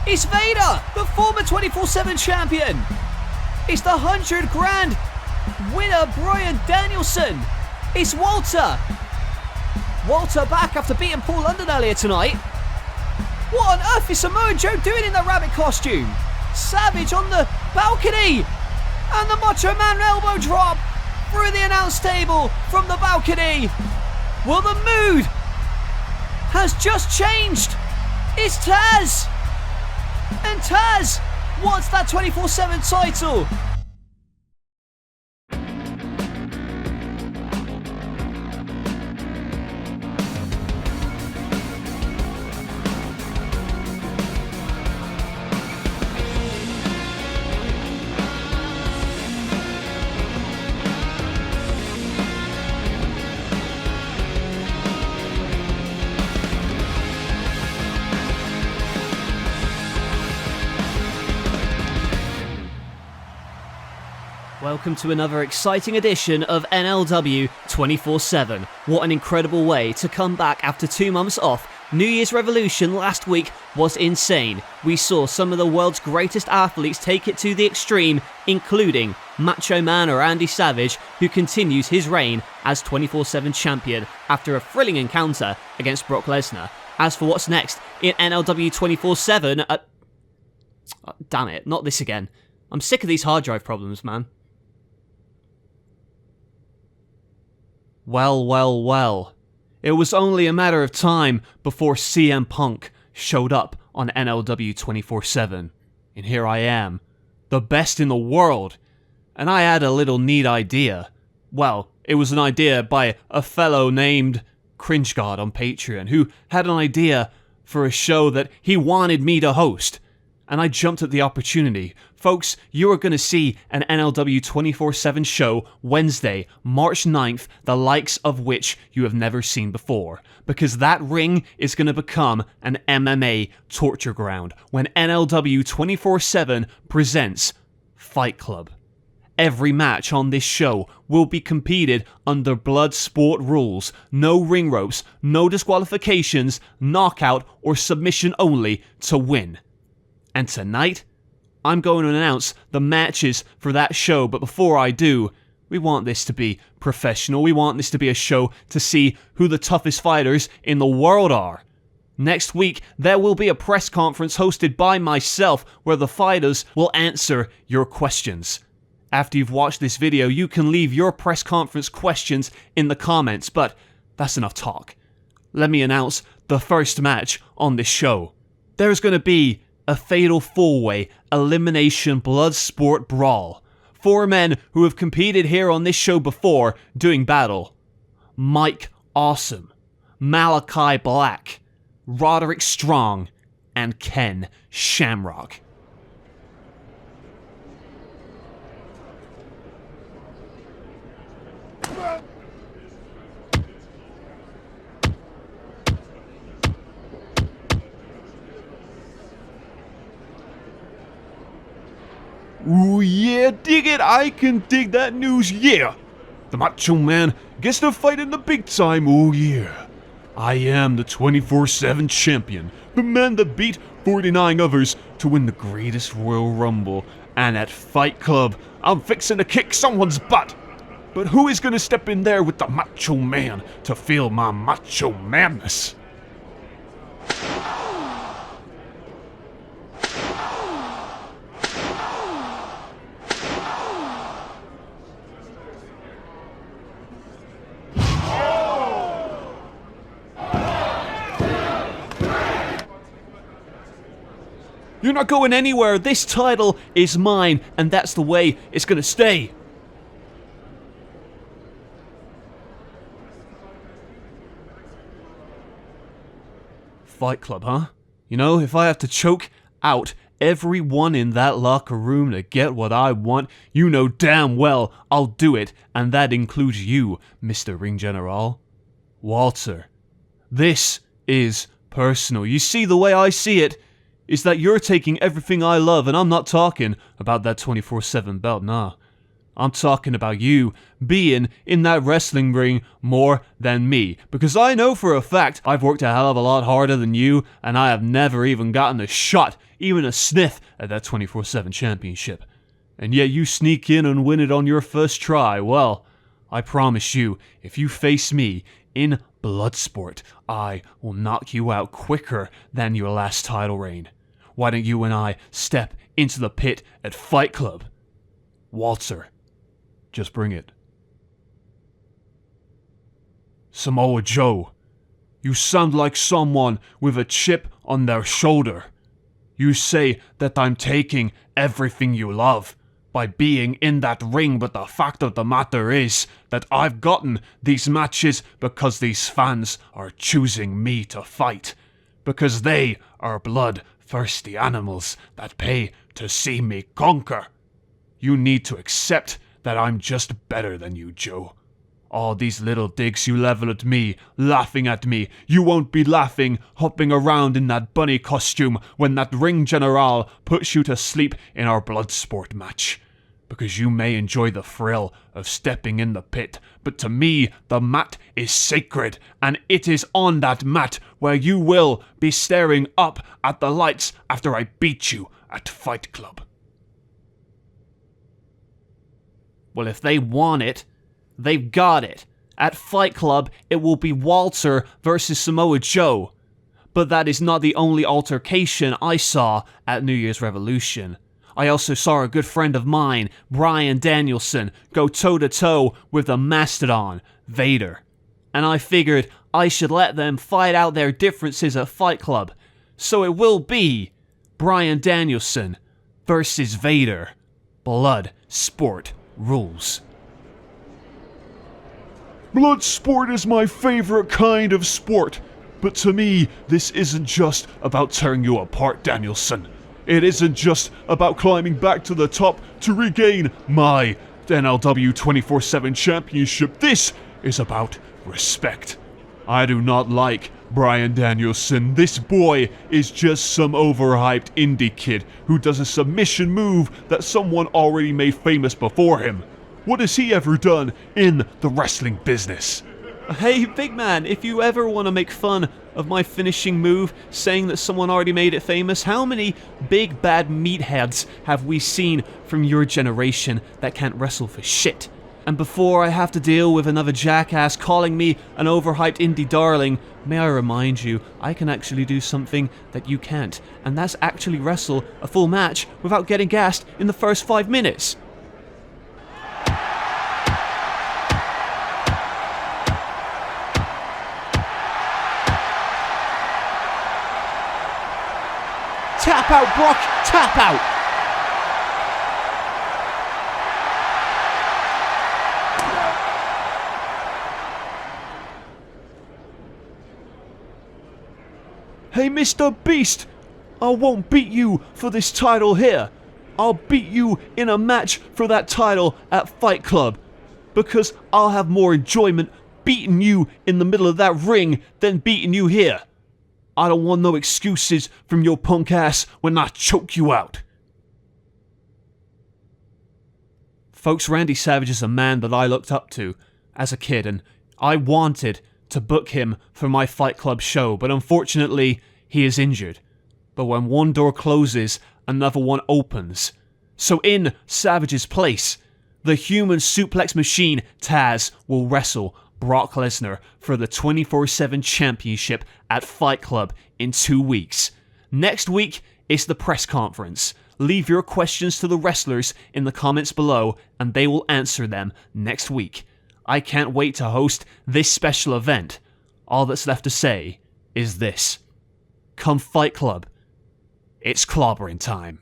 It's Vader, the former 24/7 champion. It's the 100 grand winner, Bryan Danielson. It's Walter. Walter back after beating Paul London earlier tonight. What on earth is Samoa Joe doing in that rabbit costume? Savage on the balcony. And the Macho Man elbow drop through the announce table from the balcony. Well, the mood has just changed. It's Taz. And Taz wants that 24/7 title. Welcome to another exciting edition of NLW 24/7. What an incredible way to come back after 2 months off. New Year's Revolution last week was insane. We saw some of the world's greatest athletes take it to the extreme, including Macho Man or Randy Savage, who continues his reign as 24/7 champion after a thrilling encounter against Brock Lesnar. As for what's next in NLW 24/7, damn it, not this again. I'm sick of these hard drive problems, man. Well. It was only a matter of time before CM Punk showed up on NLW 24/7. And here I am, the best in the world. And I had a little neat idea. Well, it was an idea by a fellow named Cringe God on Patreon, who had an idea for a show that he wanted me to host. And I jumped at the opportunity. Folks, you are going to see an NLW 24/7 show Wednesday, March 9th, the likes of which you have never seen before. Because that ring is going to become an MMA torture ground when NLW 24/7 presents Fight Club. Every match on this show will be competed under blood sport rules. No ring ropes, no disqualifications, knockout or submission only to win. And tonight, I'm going to announce the matches for that show, but before I do, we want this to be professional. We want this to be a show to see who the toughest fighters in the world are. Next week, there will be a press conference hosted by myself where the fighters will answer your questions. After you've watched this video, you can leave your press conference questions in the comments, but that's enough talk. Let me announce the first match on this show. There's going to be a fatal four-way elimination blood sport brawl. 4 men who have competed here on this show before doing battle. Mike Awesome, Malachi Black, Roderick Strong, and Ken Shamrock. Ooh yeah, dig it, I can dig that news, yeah! The Macho Man gets to fight in the big time, oh yeah! I am the 24/7 champion, the man that beat 49 others to win the greatest Royal Rumble, and at Fight Club, I'm fixing to kick someone's butt! But who is gonna step in there with the Macho Man to feel my macho madness? You're not going anywhere. This title is mine, and that's the way it's gonna stay. Fight Club, huh? You know, if I have to choke out everyone in that locker room to get what I want, you know damn well I'll do it, and that includes you, Mr. Ring General. Walter, this is personal. You see, the way I see it is that you're taking everything I love, and I'm not talking about that 24/7 belt, nah. I'm talking about you being in that wrestling ring more than me. Because I know for a fact I've worked a hell of a lot harder than you, and I have never even gotten a shot, even a sniff, at that 24/7 championship. And yet you sneak in and win it on your first try. Well, I promise you, if you face me in Bloodsport, I will knock you out quicker than your last title reign. Why don't you and I step into the pit at Fight Club? Walter, just bring it. Samoa Joe, you sound like someone with a chip on their shoulder. You say that I'm taking everything you love by being in that ring, but the fact of the matter is that I've gotten these matches because these fans are choosing me to fight. Because they are blood-thirsty animals that pay to see me conquer. You need to accept that I'm just better than you, Joe. All these little digs you level at me, laughing at me, you won't be laughing, hopping around in that bunny costume when that ring general puts you to sleep in our Bloodsport match. Because you may enjoy the thrill of stepping in the pit, but to me, the mat is sacred, and it is on that mat where you will be staring up at the lights after I beat you at Fight Club. Well, if they want it, they've got it. At Fight Club, it will be Walter versus Samoa Joe. But that is not the only altercation I saw at New Year's Revolution. I also saw a good friend of mine, Bryan Danielson, go toe-to-toe with the Mastodon, Vader. And I figured I should let them fight out their differences at Fight Club. So it will be Bryan Danielson versus Vader. Blood Sport rules. Bloodsport is my favorite kind of sport, but to me, this isn't just about tearing you apart, Danielson. It isn't just about climbing back to the top to regain my NLW 24/7 championship. This is about respect. I do not like Bryan Danielson. This boy is just some overhyped indie kid who does a submission move that someone already made famous before him. What has he ever done in the wrestling business? Hey, big man, if you ever want to make fun of my finishing move, saying that someone already made it famous, how many big bad meatheads have we seen from your generation that can't wrestle for shit? And before I have to deal with another jackass calling me an overhyped indie darling, may I remind you, I can actually do something that you can't, and that's actually wrestle a full match without getting gassed in the first 5 minutes. Tap out, Brock! Tap out! Hey, Mr. Beast! I won't beat you for this title here. I'll beat you in a match for that title at Fight Club. Because I'll have more enjoyment beating you in the middle of that ring than beating you here. I don't want no excuses from your punk ass when I choke you out. Folks, Randy Savage is a man that I looked up to as a kid, and I wanted to book him for my Fight Club show, but unfortunately, he is injured. But when one door closes, another one opens. So in Savage's place, the human suplex machine Taz will wrestle Brock Lesnar for the 24/7 championship at Fight Club in 2 weeks. Next week, it's the press conference. Leave your questions to the wrestlers in the comments below, and they will answer them next week. I can't wait to host this special event. All that's left to say is this. Come Fight Club. It's clobbering time.